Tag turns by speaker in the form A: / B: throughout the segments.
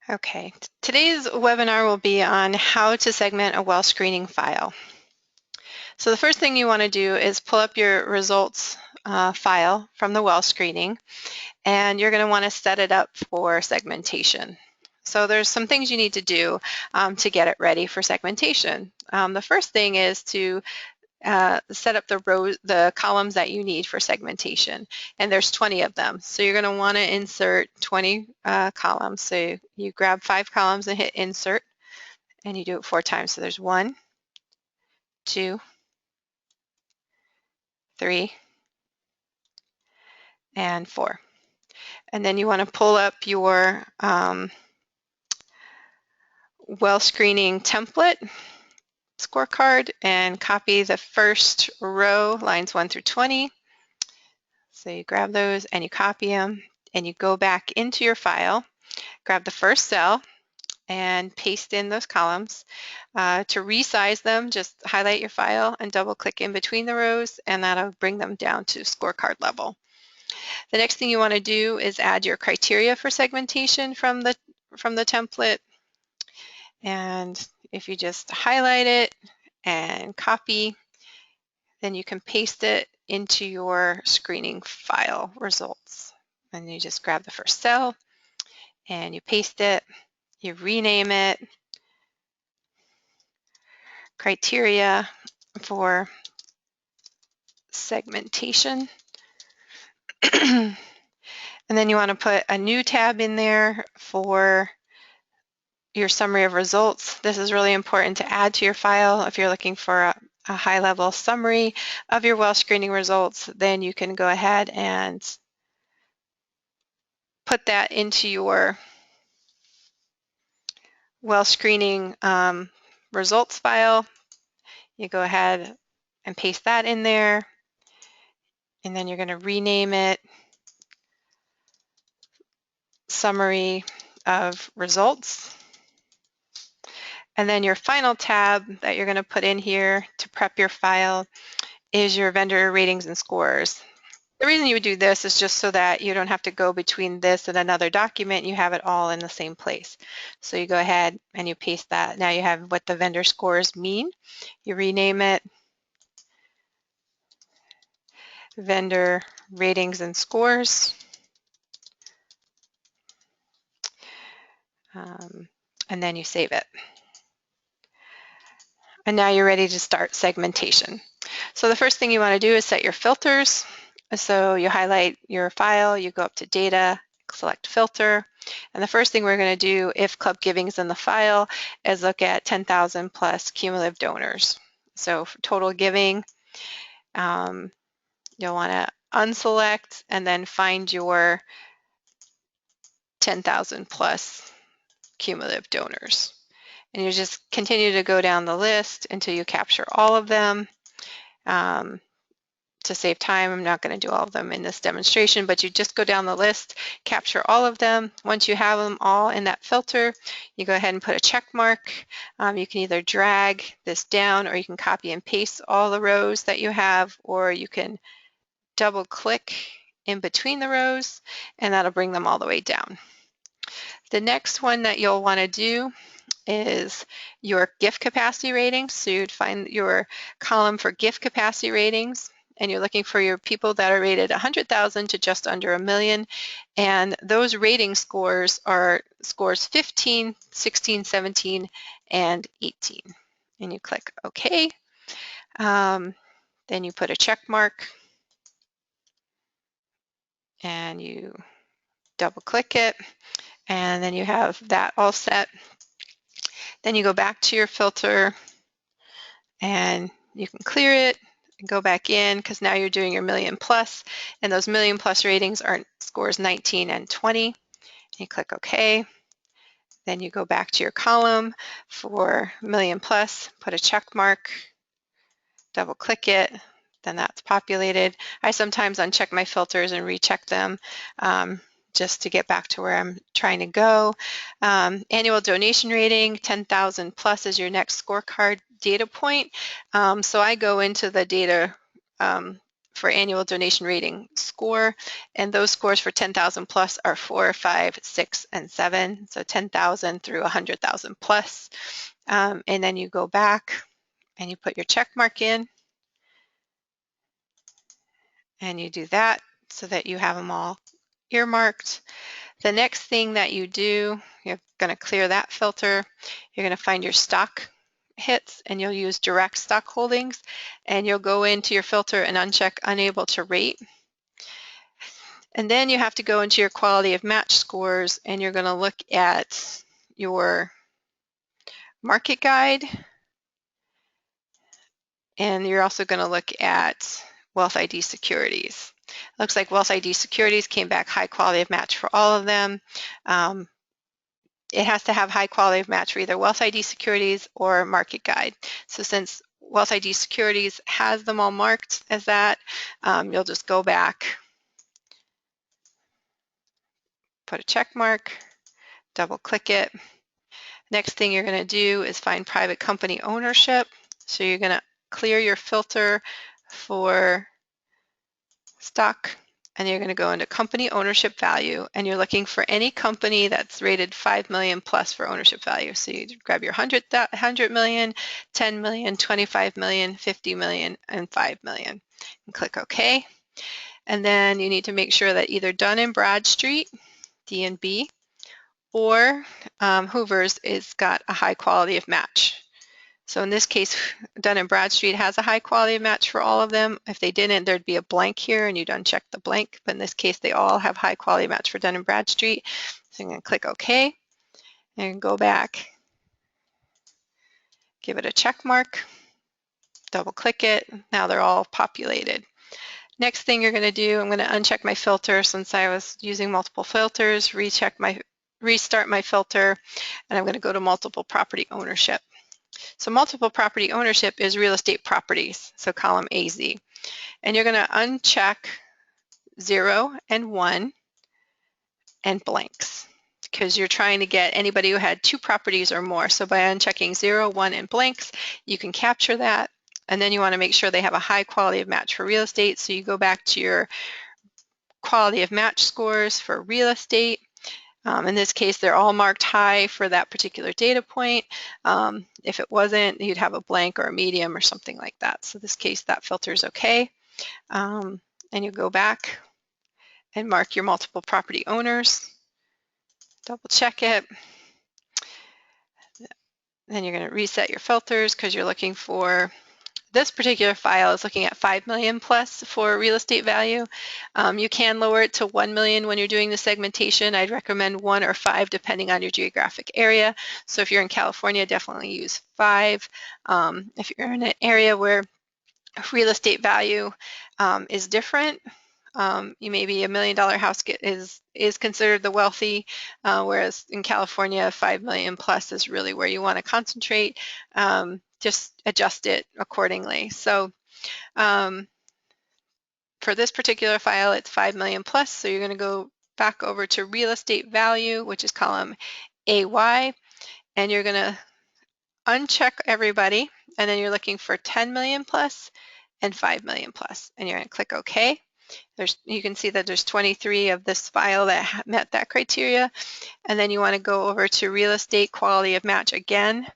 A: Okay, today's webinar will be on how to segment a well screening file. So the first thing you want to do is pull up your results file from the well screening, and you're going to want to set it up for segmentation. So there's some things you need to do to get it ready for segmentation. The first thing is to set up the columns that you need for segmentation, and there's 20 of them. So you're going to want to insert 20 columns. So you grab 5 columns and hit insert, and you do it 4 times. So there's 1, 2, 3, and 4. And then you want to pull up your well screening template scorecard and copy the first row, lines 1 through 20. So you grab those and you copy them, and you go back into your file, grab the first cell and paste in those columns. To resize them, just highlight your file and double click in between the rows, and that'll bring them down to scorecard level. The next thing you want to do is add your criteria for segmentation from the template. And if you just highlight it and copy, then you can paste it into your screening file results. And you just grab the first cell and you paste it, you rename it criteria for segmentation. And then you want to put a new tab in there for your summary of results. This is really important to add to your file. If you're looking for a high-level summary of your well screening results, then you can go ahead and put that into your well screening results file. You go ahead and paste that in there, and then you're going to rename it summary of results. And then your final tab that you're going to put in here to prep your file is your vendor ratings and scores. The reason you would do this is just so that you don't have to go between this and another document. You have it all in the same place. So you go ahead and you paste that. Now you have what the vendor scores mean. You rename it vendor ratings and scores. And then you save it. And now you're ready to start segmentation. So the first thing you want to do is set your filters. So you highlight your file, you go up to data, select filter. And the first thing we're going to do, if Club Giving is in the file, is look at 10,000 plus cumulative donors. So for total giving, you'll want to unselect and then find your 10,000 plus cumulative donors. And you just continue to go down the list until you capture all of them. To save time, I'm not going to do all of them in this demonstration, but you just go down the list, capture all of them. Once you have them all in that filter, you go ahead and put a check mark. You can either drag this down, or you can copy and paste all the rows that you have, or you can double click in between the rows, and that'll bring them all the way down. The next one that you'll want to do is your gift capacity ratings. So you'd find your column for gift capacity ratings, and you're looking for your people that are rated 100,000 to just under 1 million. And those rating scores are scores 15, 16, 17, and 18. And you click OK. Then you put a check mark, and you double click it, and then you have that all set. Then you go back to your filter, and you can clear it and go back in, because now you're doing your million plus, and those million plus ratings are scores 19 and 20. You click OK. Then you go back to your column for million plus, put a check mark, double click it, then that's populated. I sometimes uncheck my filters and recheck them just to get back to where I'm trying to go. Annual donation rating, 10,000 plus is your next scorecard data point. So I go into the data for annual donation rating score, and those scores for 10,000 plus are 4, 5, 6, and 7, so 10,000 through 100,000 plus. And then you go back and you put your check mark in, and you do that so that you have them all earmarked. The next thing that you do, you're going to clear that filter. You're going to find your stock hits, and you'll use direct stock holdings, and you'll go into your filter and uncheck unable to rate. And then you have to go into your quality of match scores, and you're going to look at your market guide, and you're also going to look at Wealth ID securities. Looks like Wealth ID securities came back high quality of match for all of them. It has to have high quality of match for either Wealth ID securities or market guide. So since Wealth ID securities has them all marked as that, you'll just go back, put a check mark, double click it. Next thing you're going to do is find private company ownership. So you're going to clear your filter for stock, and you're going to go into company ownership value, and you're looking for any company that's rated 5 million plus for ownership value. So you grab your 100 million, 10 million, 25 million, 50 million, and 5 million, and click OK. And then you need to make sure that either Dun & Bradstreet, D&B, or Hoover's is got a high quality of match. So in this case, Dun & Bradstreet has a high quality of match for all of them. If they didn't, there'd be a blank here, and you'd uncheck the blank. But in this case, they all have high quality match for Dun & Bradstreet. So I'm going to click OK and go back, give it a check mark, double click it. Now they're all populated. Next thing you're going to do, I'm going to uncheck my filter since I was using multiple filters, restart my filter, and I'm going to go to multiple property ownership. So multiple property ownership is real estate properties, so column AZ. And you're going to uncheck 0 and 1 and blanks because you're trying to get anybody who had 2 properties or more. So by unchecking 0, 1, and blanks, you can capture that. And then you want to make sure they have a high quality of match for real estate. So you go back to your quality of match scores for real estate. In this case, they're all marked high for that particular data point. If it wasn't, you'd have a blank or a medium or something like that. So in this case, that filter is okay. And you go back and mark your multiple property owners, double check it. Then you're going to reset your filters because you're looking for, this particular file is looking at 5 million plus for real estate value. You can lower it to 1 million when you're doing the segmentation. I'd recommend 1 or 5 depending on your geographic area. So if you're in California, definitely use 5. If you're in an area where real estate value is different, you maybe $1 million house is considered the wealthy, whereas in California, 5 million plus is really where you want to concentrate. Just adjust it accordingly. So for this particular file, it's 5 million plus. So you're going to go back over to real estate value, which is column AY, and you're going to uncheck everybody, and then you're looking for 10 million plus and 5 million plus, and you're going to click OK. You can see that there's 23 of this file that met that criteria, and then you want to go over to real estate quality of match again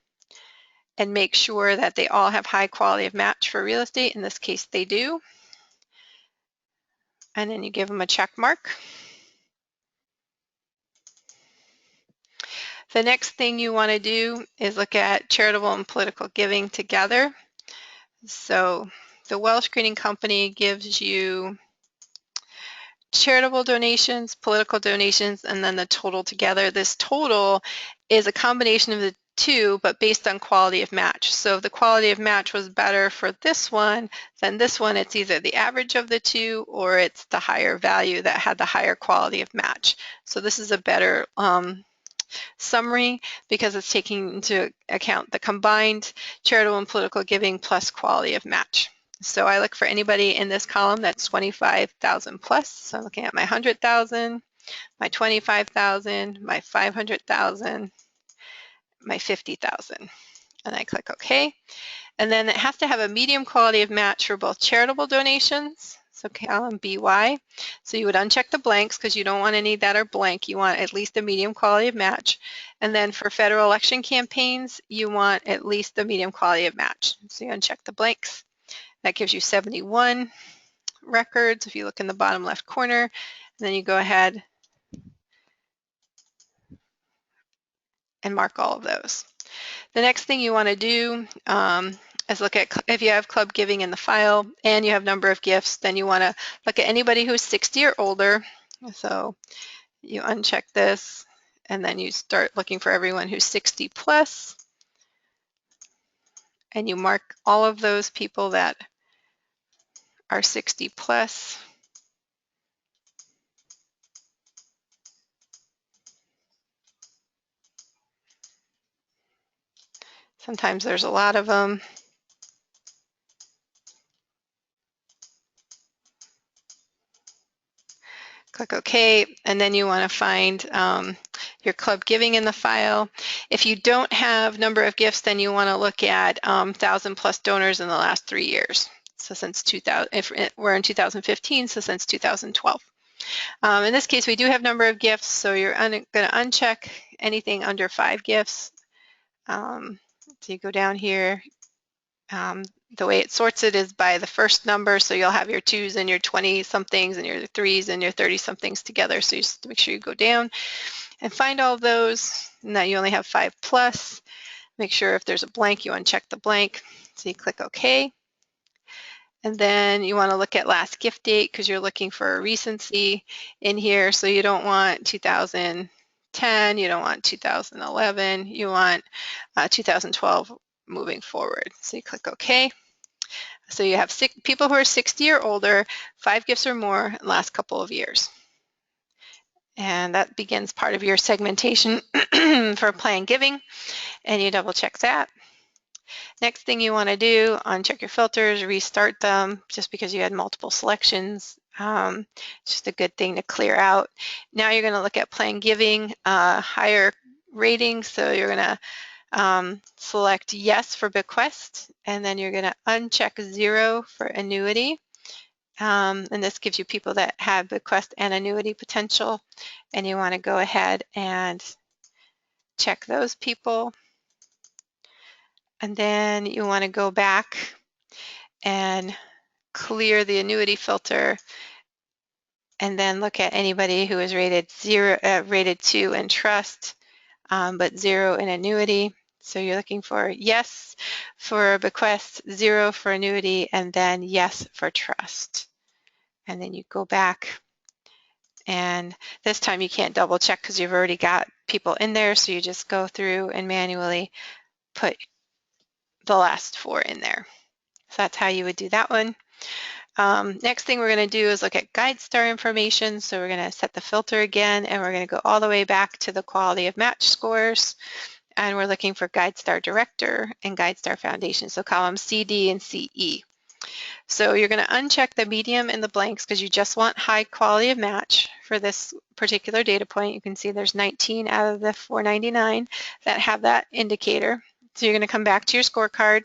A: and make sure that they all have high quality of match for real estate. In this case, they do. And then you give them a check mark. The next thing you want to do is look at charitable and political giving together. So the Well Screening Company gives you charitable donations, political donations, and then the total together. This total is a combination of the two, but based on quality of match. So if the quality of match was better for this one than this one, it's either the average of the two or it's the higher value that had the higher quality of match. So this is a better summary because it's taking into account the combined charitable and political giving plus quality of match. So I look for anybody in this column that's 25,000 plus. So I'm looking at my 100,000, my 25,000, my 500,000, my 50,000, and I click OK. And then it has to have a medium quality of match for both charitable donations. so column BY. So you would uncheck the blanks because you don't want any that are blank. You want at least a medium quality of match. And then for federal election campaigns, you want at least the medium quality of match. So you uncheck the blanks. That gives you 71 records if you look in the bottom left corner. And then you go ahead and mark all of those. The next thing you want to do is look at if you have club giving in the file and you have number of gifts, then you want to look at anybody who's 60 or older. So you uncheck this and then you start looking for everyone who's 60 plus, and you mark all of those people that are 60 plus. Sometimes there's a lot of them. Click OK, and then you want to find your club giving in the file. If you don't have number of gifts, then you want to look at 1,000 plus donors in the last 3 years. So since 2000, if we're in 2015, so since 2012. In this case, we do have number of gifts, so you're going to uncheck anything under 5 gifts. So you go down here. The way it sorts it is by the first number, so you'll have your 2s and your 20-somethings and your 3s and your 30-somethings together. So you just make sure you go down and find all of those, and that you only have 5 plus. Make sure if there's a blank, you uncheck the blank. So you click OK. And then you want to look at last gift date because you're looking for a recency in here. So you don't want 2010, you don't want 2011, you want 2012 moving forward. So you click OK. So you have people who are 60 or older, 5 gifts or more in the last couple of years. And that begins part of your segmentation for plan giving, and you double check that. Next thing you want to do, uncheck your filters, restart them just because you had multiple selections. It's just a good thing to clear out. Now you're going to look at plan giving, higher rating, so you're going to select yes for bequest, and then you're going to uncheck 0 for annuity. And this gives you people that have bequest and annuity potential, and you want to go ahead and check those people. And then you want to go back and clear the annuity filter, and then look at anybody who is rated 2 in trust, but 0 in annuity. So you're looking for yes for bequest, 0 for annuity, and then yes for trust. And then you go back, and this time you can't double check because you've already got people in there, so you just go through and manually put the last 4 in there. So that's how you would do that one. Next thing we're going to do is look at guide star information. So we're going to set the filter again, and we're going to go all the way back to the quality of match scores. And we're looking for Guide Star Director and Guide Star Foundation, so columns C, D, and CE. So you're going to uncheck the medium and the blanks because you just want high quality of match for this particular data point. You can see there's 19 out of the 499 that have that indicator. So you're going to come back to your scorecard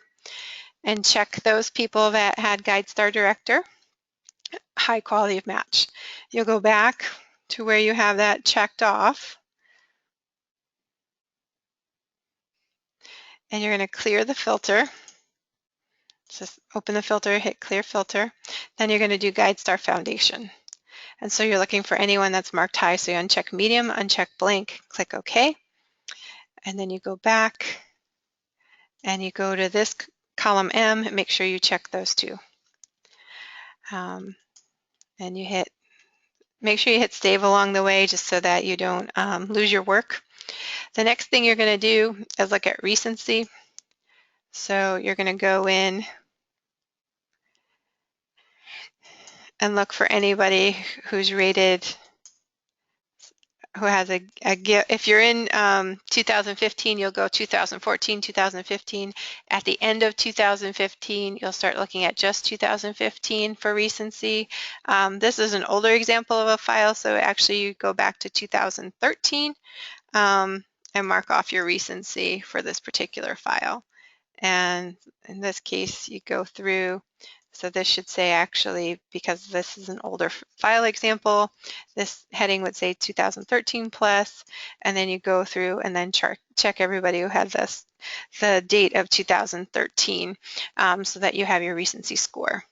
A: and check those people that had Guide Star Director, high quality of match. You'll go back to where you have that checked off, and you're going to clear the filter. Just open the filter, hit clear filter. Then you're going to do Guide Star Foundation. And so you're looking for anyone that's marked high. So you uncheck medium, uncheck blank, click OK. And then you go back and you go to this column M and make sure you check those 2. And you make sure you hit save along the way just so that you don't lose your work. The next thing you're going to do is look at recency. So you're going to go in and look for anybody who's rated, who has a gift. If you're in 2015, you'll go 2014, 2015. At the end of 2015, you'll start looking at just 2015 for recency. This is an older example of a file, so actually you go back to 2013 and mark off your recency for this particular file. And in this case, you go through, So this should say, actually, because this is an older file example, this heading would say 2013 plus, and then you go through and then check everybody who has the date of 2013 so that you have your recency score.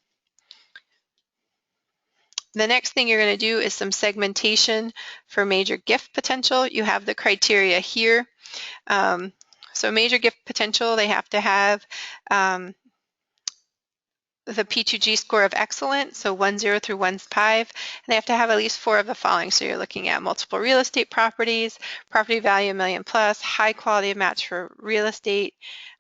A: The next thing you're going to do is some segmentation for major gift potential. You have the criteria here. So major gift potential, they have to have the P2G score of excellent, so 1-0 through 1-5, and they have to have at least 4 of the following. So you're looking at multiple real estate properties, property value $1 million plus, high quality of match for real estate,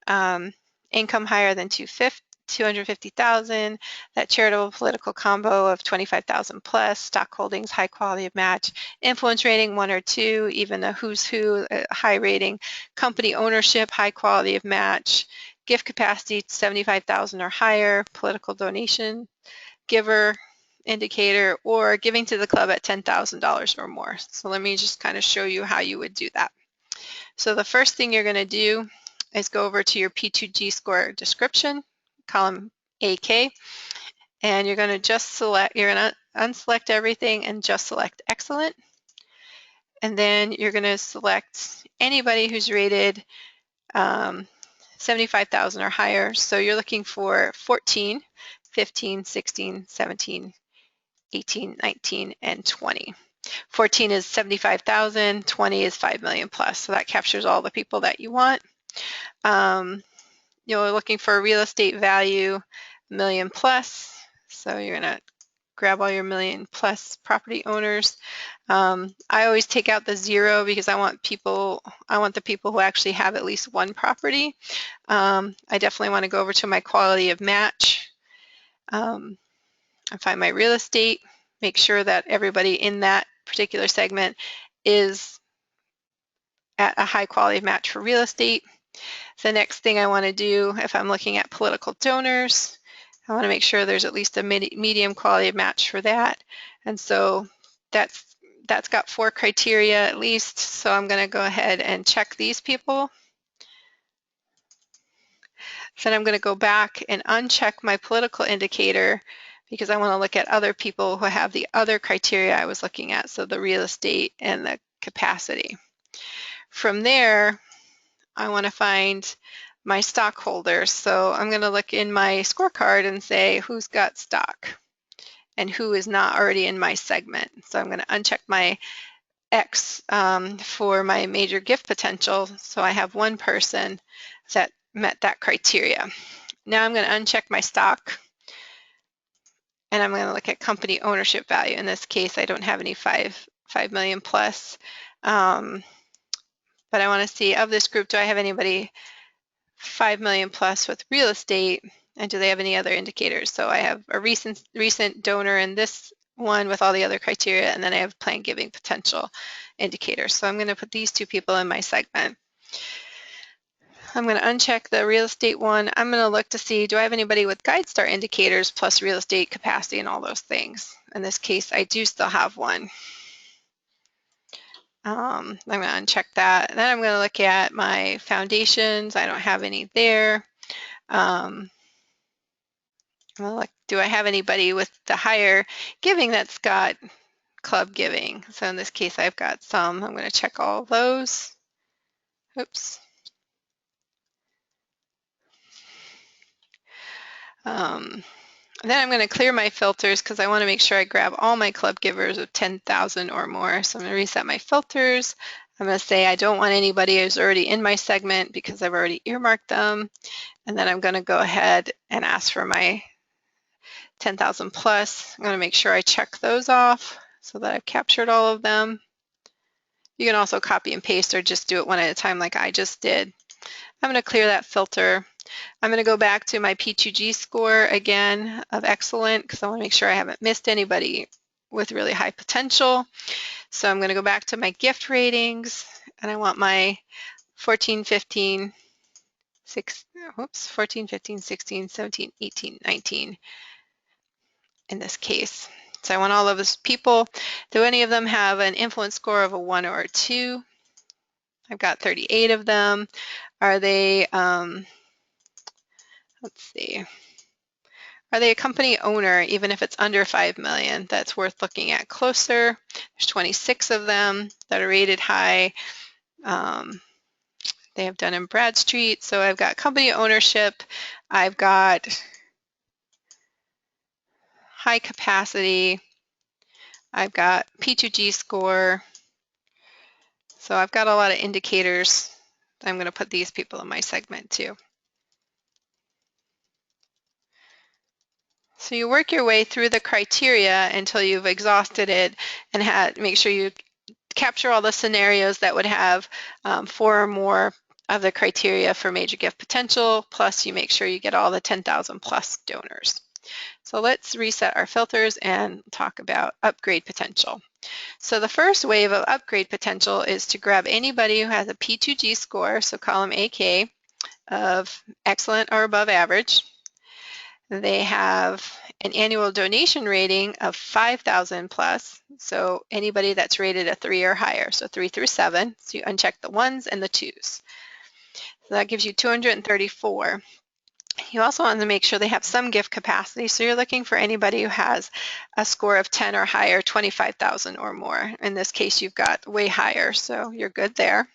A: income higher than 250,000, that charitable political combo of 25,000 plus, stock holdings, high quality of match, influence rating 1 or 2, even a who's who, high rating, company ownership, high quality of match, gift capacity 75,000 or higher, political donation, giver indicator, or giving to the club at $10,000 or more. So let me just kind of show you how you would do that. So the first thing you're going to do is go over to your P2G score description, column AK, and you're going to just select, you're going to unselect everything and just select excellent. And then you're going to select anybody who's rated 75,000 or higher. So you're looking for 14, 15, 16, 17, 18, 19, and 20. 14 is 75,000, 20 is 5 million plus. So that captures all the people that you want. You're looking for a real estate value million plus. So you're going to grab all your million plus property owners. I always take out the 0 because I want the people who actually have at least one property. I definitely want to go over to my quality of match and find my real estate, make sure that everybody in that particular segment is at a high quality of match for real estate. The next thing I want to do, if I'm looking at political donors, I want to make sure there's at least a medium quality of match for that. And so that's got 4 criteria at least. So I'm going to go ahead and check these people. Then I'm going to go back and uncheck my political indicator because I want to look at other people who have the other criteria I was looking at, so the real estate and the capacity. From there, I want to find my stockholders. So I'm going to look in my scorecard and say who's got stock and who is not already in my segment. So I'm going to uncheck my X for my major gift potential. So I have one person that met that criteria. Now I'm going to uncheck my stock and I'm going to look at company ownership value. In this case, I don't have any 5 million plus. But I want to see, of this group, do I have anybody 5 million plus with real estate, and do they have any other indicators? So I have a recent donor in this one with all the other criteria, and then I have planned giving potential indicators. So I'm going to put these 2 people in my segment. I'm going to uncheck the real estate one. I'm going to look to see, do I have anybody with GuideStar indicators plus real estate capacity and all those things? In this case, I do still have one. I'm going to uncheck that. Then I'm going to look at my foundations. I don't have any there. I'm going to look, do I have anybody with the higher giving that's got club giving? So in this case, I've got some. I'm going to check all of those. Oops. Then I'm going to clear my filters because I want to make sure I grab all my club givers of 10,000 or more. So I'm going to reset my filters. I'm going to say I don't want anybody who's already in my segment because I've already earmarked them. And then I'm going to go ahead and ask for my 10,000 plus. I'm going to make sure I check those off so that I've captured all of them. You can also copy and paste or just do it one at a time like I just did. I'm going to clear that filter. I'm going to go back to my P2G score again of excellent because I want to make sure I haven't missed anybody with really high potential. So I'm going to go back to my gift ratings and I want my 14, 15, 16, 17, 18, 19 in this case. So I want all of those people. Do any of them have an influence score of a 1 or a 2? I've got 38 of them. Are they, let's see, Are they a company owner, even if it's under 5 million? That's worth looking at closer. There's 26 of them that are rated high. They have Dun & Bradstreet. So I've got company ownership. I've got high capacity. I've got P2G score. So I've got a lot of indicators. I'm going to put these people in my segment too. So you work your way through the criteria until you've exhausted it and make sure you capture all the scenarios that would have 4 or more of the criteria for major gift potential, plus you make sure you get all the 10,000 plus donors. So let's reset our filters and talk about upgrade potential. So the first wave of upgrade potential is to grab anybody who has a P2G score, so column AK, of excellent or above average. They have an annual donation rating of 5,000 plus, so anybody that's rated a 3 or higher, so 3 through 7. So you uncheck the 1s and the 2s. So that gives you 234. You also want to make sure they have some gift capacity, so you're looking for anybody who has a score of 10 or higher, 25,000 or more. In this case, you've got way higher, so you're good there.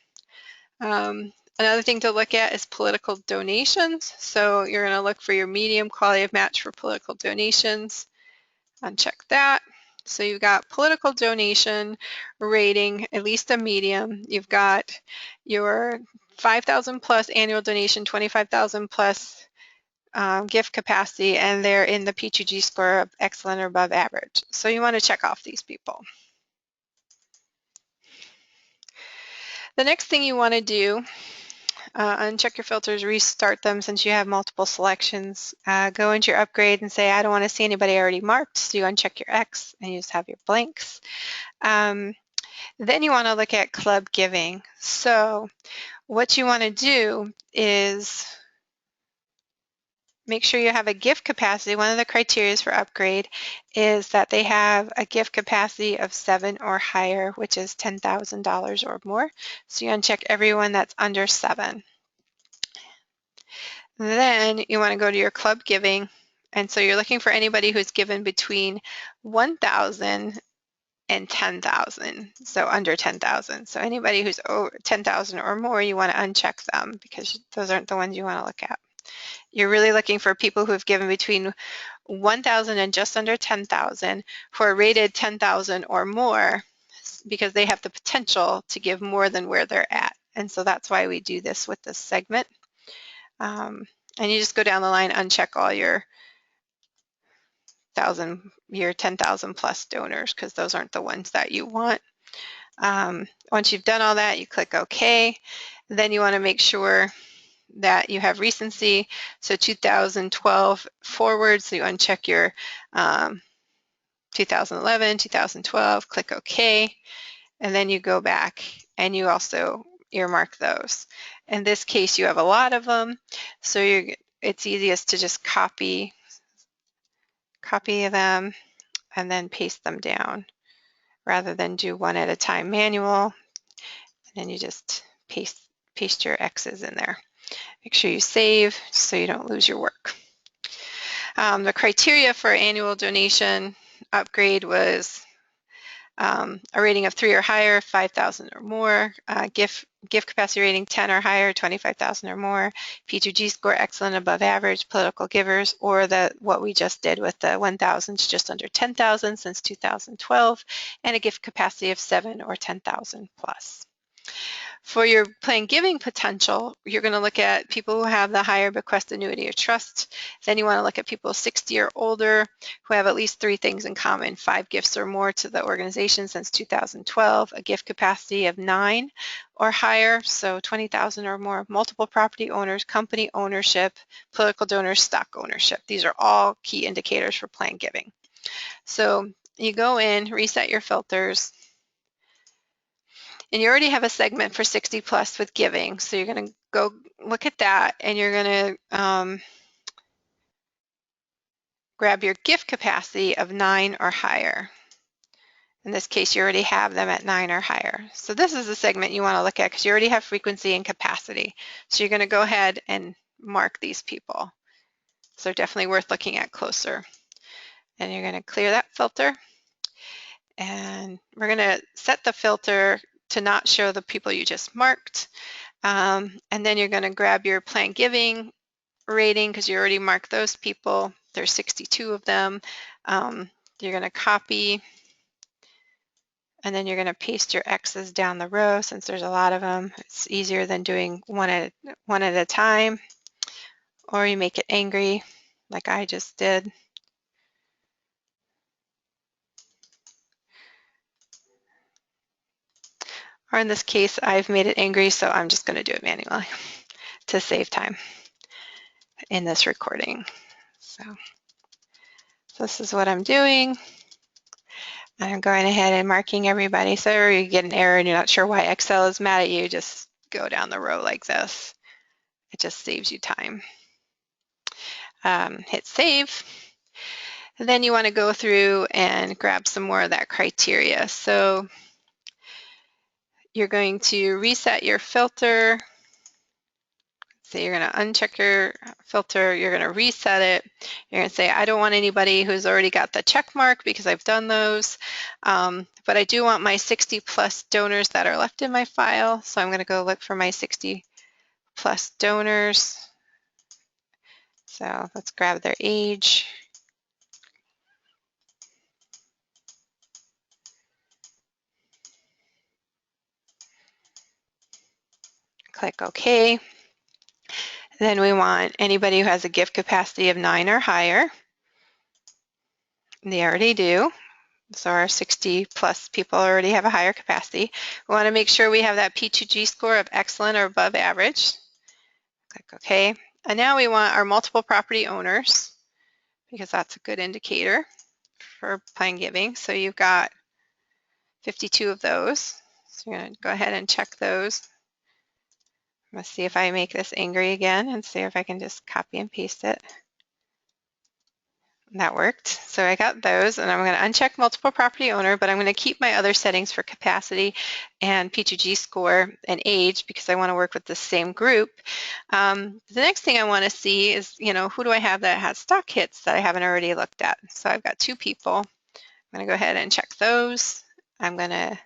A: Another thing to look at is political donations. So you're going to look for your medium quality of match for political donations. Uncheck that. So you've got political donation rating, at least a medium. You've got your 5,000 plus annual donation, 25,000 plus gift capacity, and they're in the P2G score of excellent or above average. So you want to check off these people. The next thing you want to do, uncheck your filters, restart them since you have multiple selections. Go into your upgrade and say, I don't want to see anybody already marked. So you uncheck your X and you just have your blanks. Then you want to look at club giving. So what you want to do is make sure you have a gift capacity. One of the criteria for upgrade is that they have a gift capacity of 7 or higher, which is $10,000 or more. So you uncheck everyone that's under 7. Then you want to go to your club giving. And so you're looking for anybody who's given between 1,000 and 10,000, so under 10,000. So anybody who's over 10,000 or more, you want to uncheck them because those aren't the ones you want to look at. You're really looking for people who have given between 1,000 and just under 10,000 who are rated 10,000 or more because they have the potential to give more than where they're at. And so that's why we do this with this segment. And you just go down the line, uncheck all your 10,000 plus donors because those aren't the ones that you want. Once you've done all that, you click OK. Then you want to make sure that you have recency, so 2012 forward, so you uncheck your 2011, 2012, click OK, and then you go back and you also earmark those. In this case, you have a lot of them, so it's easiest to just copy them and then paste them down rather than do one at a time manual, and then you just paste your X's in there. Make sure you save so you don't lose your work. The criteria for annual donation upgrade was a rating of 3 or higher, 5,000 or more, gift capacity rating 10 or higher, 25,000 or more, P2G score excellent above average, political givers, or what we just did with the 1,000 to just under 10,000 since 2012, and a gift capacity of 7 or 10,000 plus. For your plan giving potential, you're going to look at people who have the higher bequest, annuity, or trust. Then you want to look at people 60 or older who have at least 3 things in common: 5 gifts or more to the organization since 2012, a gift capacity of 9 or higher, so 20,000 or more, multiple property owners, company ownership, political donors, stock ownership. These are all key indicators for plan giving. So you go in, reset your filters, and you already have a segment for 60 plus with giving. So you're going to go look at that and you're going to grab your gift capacity of 9 or higher. In this case, you already have them at 9 or higher. So this is the segment you want to look at because you already have frequency and capacity. So you're going to go ahead and mark these people. So they're definitely worth looking at closer. And you're going to clear that filter. And we're going to set the filter to not show the people you just marked. And then you're going to grab your plan giving rating because you already marked those people. There's 62 of them. You're going to copy, and then you're going to paste your X's down the row since there's a lot of them. It's easier than doing one at a time, or you make it angry like I just did. Or in this case, I've made it angry, so I'm just going to do it manually to save time in this recording. So this is what I'm doing. I'm going ahead and marking everybody. So if you get an error and you're not sure why Excel is mad at you, just go down the row like this. It just saves you time. Hit save. And then you want to go through and grab some more of that criteria. So you're going to reset your filter. So you're going to uncheck your filter, you're going to reset it. You're going to say, I don't want anybody who's already got the check mark because I've done those, but I do want my 60 plus donors that are left in my file. So I'm going to go look for my 60 plus donors. So let's grab their age. Click OK. Then we want anybody who has a gift capacity of 9 or higher. They already do. So our 60 plus people already have a higher capacity. We want to make sure we have that P2G score of excellent or above average. Click OK. And now we want our multiple property owners because that's a good indicator for plan giving. So you've got 52 of those. So you're going to go ahead and check those. I'm going to see if I make this angry again and see if I can just copy and paste it. That worked. So I got those, and I'm going to uncheck multiple property owner, but I'm going to keep my other settings for capacity and P2G score and age because I want to work with the same group. The next thing I want to see is, who do I have that has stock hits that I haven't already looked at? So I've got 2 people. I'm going to go ahead and check those. I'm going to,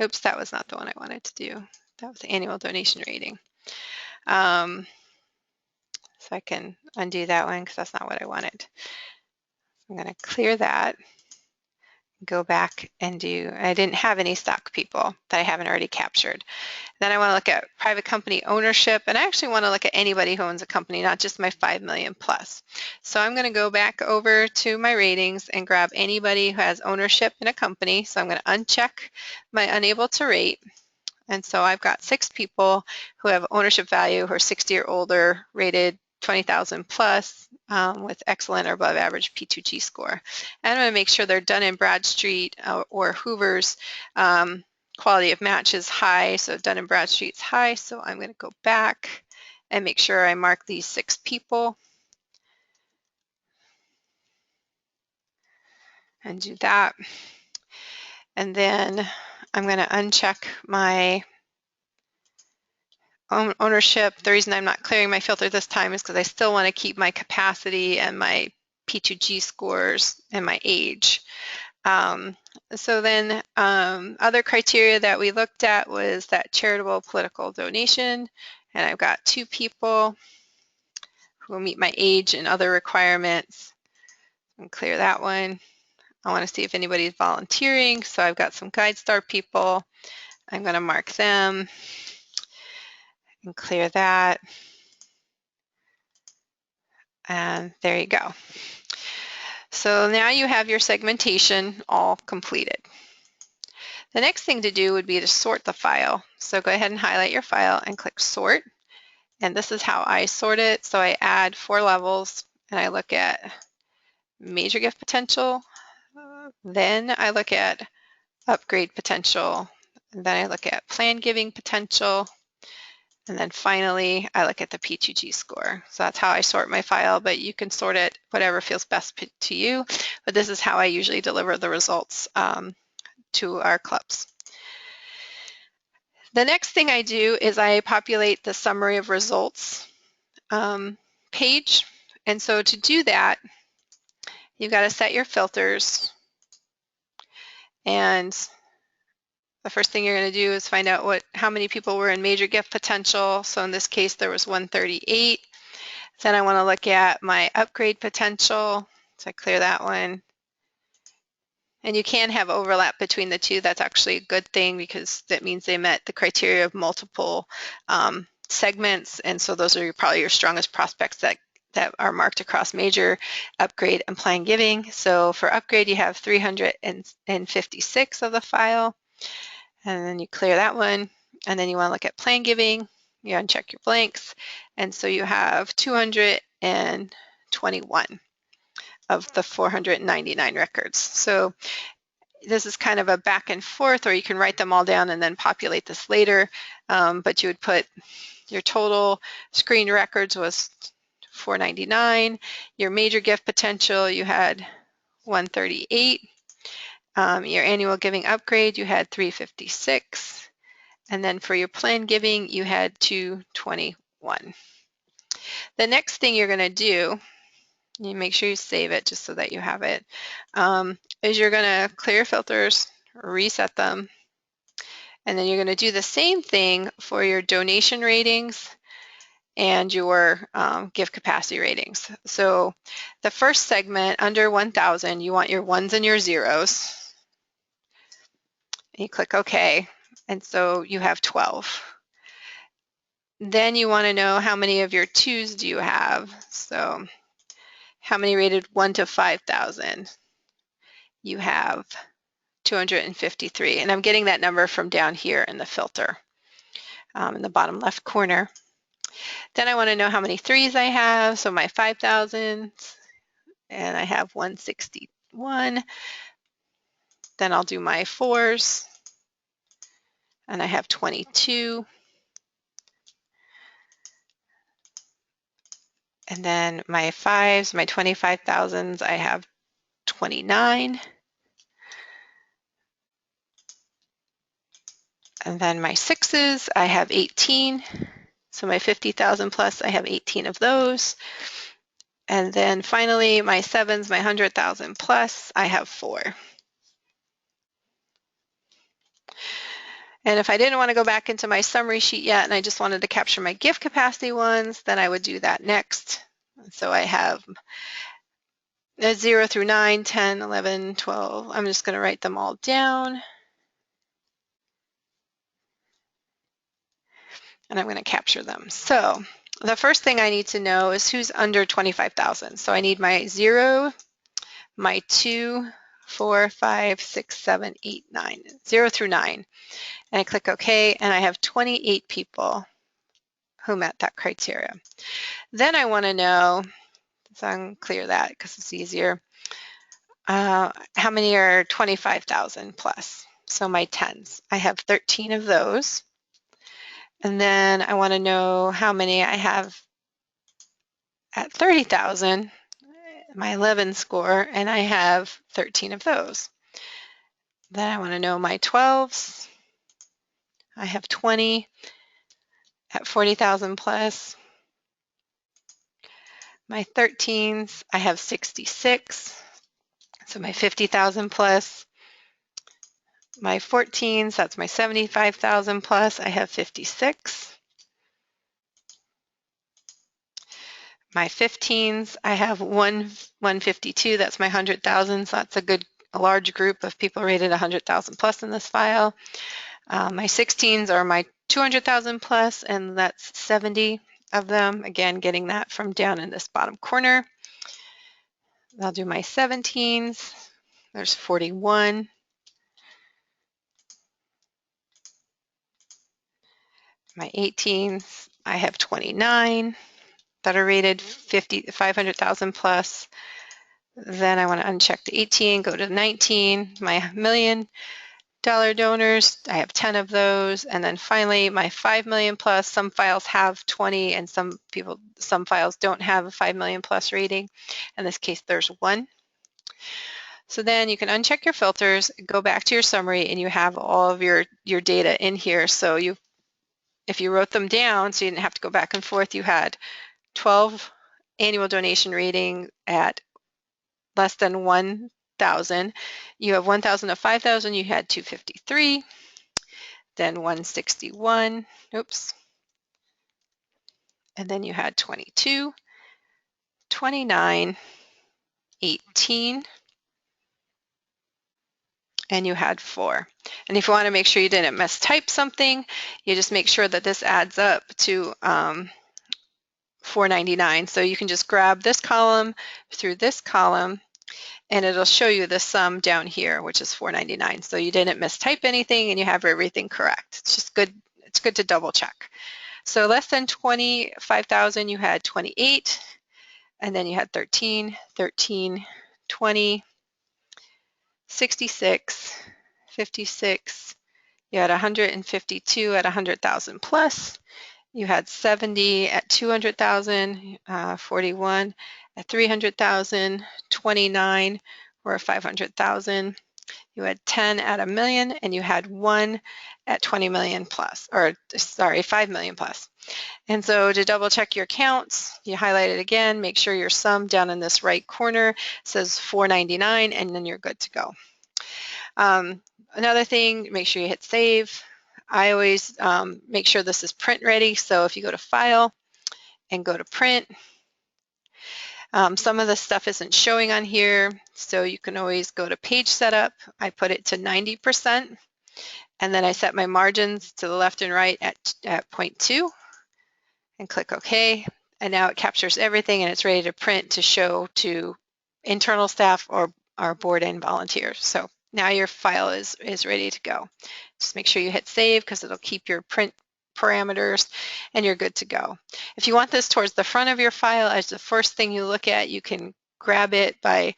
A: oops, that was not the one I wanted to do. That was the annual donation rating. So I can undo that one because that's not what I wanted. I'm going to clear that, go back and do, I didn't have any stock people that I haven't already captured. Then I want to look at private company ownership, and I actually want to look at anybody who owns a company, not just my 5 million plus. So I'm going to go back over to my ratings and grab anybody who has ownership in a company. So I'm going to uncheck my unable to rate. And so I've got 6 people who have ownership value who are 60 or older, rated 20,000 plus with excellent or above average P2G score. And I'm going to make sure they're Dun & Bradstreet or Hoover's quality of match is high. So Dun & Bradstreet's high. So I'm going to go back and make sure I mark these 6 people and do that. And then I'm going to uncheck my ownership. The reason I'm not clearing my filter this time is because I still want to keep my capacity and my P2G scores and my age. So then other criteria that we looked at was that charitable political donation, and I've got 2 people who will meet my age and other requirements. And clear that one. I want to see if anybody's volunteering, so I've got some GuideStar people. I'm going to mark them and clear that. And there you go. So now you have your segmentation all completed. The next thing to do would be to sort the file. So go ahead and highlight your file and click sort. And this is how I sort it. So I add 4 levels and I look at major gift potential. Then I look at upgrade potential. And then I look at plan giving potential. And then finally, I look at the P2G score. So that's how I sort my file, but you can sort it whatever feels best to you. But this is how I usually deliver the results to our clubs. The next thing I do is I populate the summary of results page. And so to do that, you've got to set your filters. And the first thing you're going to do is find out how many people were in major gift potential. So in this case, there was 138. Then I want to look at my upgrade potential. So I clear that one. And you can have overlap between the two. That's actually a good thing because that means they met the criteria of multiple segments. And so those are probably your strongest prospects that are marked across major, upgrade, and plan giving. So for upgrade, you have 356 of the file. And then you clear that one. And then you want to look at plan giving. You uncheck your blanks. And so you have 221 of the 499 records. So this is kind of a back and forth, or you can write them all down and then populate this later. But you would put your total screen records was 499. Your major gift potential, you had 138. Your annual giving upgrade, you had 356. And then for your plan giving, you had 221. The next thing you're going to do, you make sure you save it just so that you have it, is you're going to clear your filters, reset them, and then you're going to do the same thing for your donation ratings and your gift capacity ratings. So the first segment under 1,000, you want your ones and your zeros. And you click OK, and so you have 12. Then you want to know how many of your twos do you have. So how many rated 1 to 5,000? You have 253, and I'm getting that number from down here in the filter in the bottom left corner. Then I want to know how many threes I have, so my 5,000, and I have 161. Then I'll do my fours, and I have 22. And then my fives, my 25,000s, I have 29. And then my sixes, I have 18. So my 50,000 plus, I have 18 of those. And then finally, my sevens, my 100,000 plus, I have 4. And if I didn't want to go back into my summary sheet yet and I just wanted to capture my gift capacity ones, then I would do that next. So I have 0 through 9, 10, 11, 12. I'm just going to write them all down. And I'm going to capture them. So the first thing I need to know is who's under 25,000. So I need my 0, my 2, 4, 5, 6, 7, 8, 9, 0 through 9. And I click OK, and I have 28 people who met that criteria. Then I want to know, so I'm clear that because it's easier, how many are 25,000 plus? So my 10s. I have 13 of those. And then I want to know how many I have at 30,000, my 11 score, and I have 13 of those. Then I want to know my 12s. I have 20 at 40,000 plus. My 13s, I have 66, so my 50,000 plus. My 14s, that's my 75,000 plus, I have 56. My 15s, I have 152, that's my 100,000, so that's a large group of people rated 100,000 plus in this file. My 16s are my 200,000 plus, and that's 70 of them. Again, getting that from down in this bottom corner. I'll do my 17s. There's 41. My 18s, I have 29 that are rated 500,000 plus. Then I want to uncheck the 18, go to 19. My $1 million donors, I have 10 of those. And then finally, my 5 million plus, some files have 20 and some files don't have a 5 million plus rating. In this case, there's 1. So then you can uncheck your filters, go back to your summary, and you have all of your data in here. So if you wrote them down, so you didn't have to go back and forth, you had 12 annual donation rating at less than 1,000. You have 1,000 to 5,000, you had 253, then 161, oops, and then you had 22, 29, 18, and you had 4. And if you want to make sure you didn't mistype something, you just make sure that this adds up to 499. So you can just grab this column through this column, and it'll show you the sum down here, which is 499. So you didn't mistype anything and you have everything correct. It's just good. It's good to double check. So less than 25,000, you had 28, and then you had 13, 13, 20, 66, 56. You had 152 at 100,000 plus. You had 70 at 200,000, 41 at 300,000, 29 or 500,000. You had 10 at 1 million, and you had 1 at 20 million plus, or sorry, 5 million plus. And so to double check your counts, you highlight it again, make sure your sum down in this right corner says 499, and then you're good to go. Another thing, make sure you hit save. I always make sure this is print ready. So if you go to File and go to Print, some of the stuff isn't showing on here, so you can always go to Page Setup. I put it to 90%, and then I set my margins to the left and right at 0.2, and click OK. And now it captures everything, and it's ready to print to show to internal staff or our board and volunteers. So now your file is ready to go. Just make sure you hit save because it'll keep your print parameters and you're good to go. If you want this towards the front of your file as the first thing you look at, you can grab it by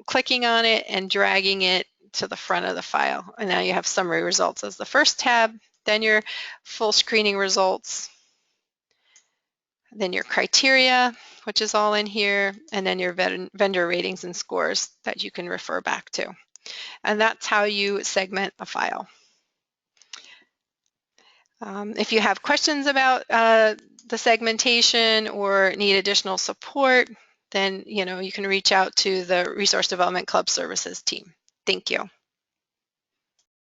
A: clicking on it and dragging it to the front of the file. And now you have summary results as the first tab, then your full screening results, then your criteria, which is all in here, and then your vendor ratings and scores that you can refer back to. And that's how you segment a file. If you have questions about the segmentation or need additional support, then you can reach out to the Resource Development Club Services team. Thank you.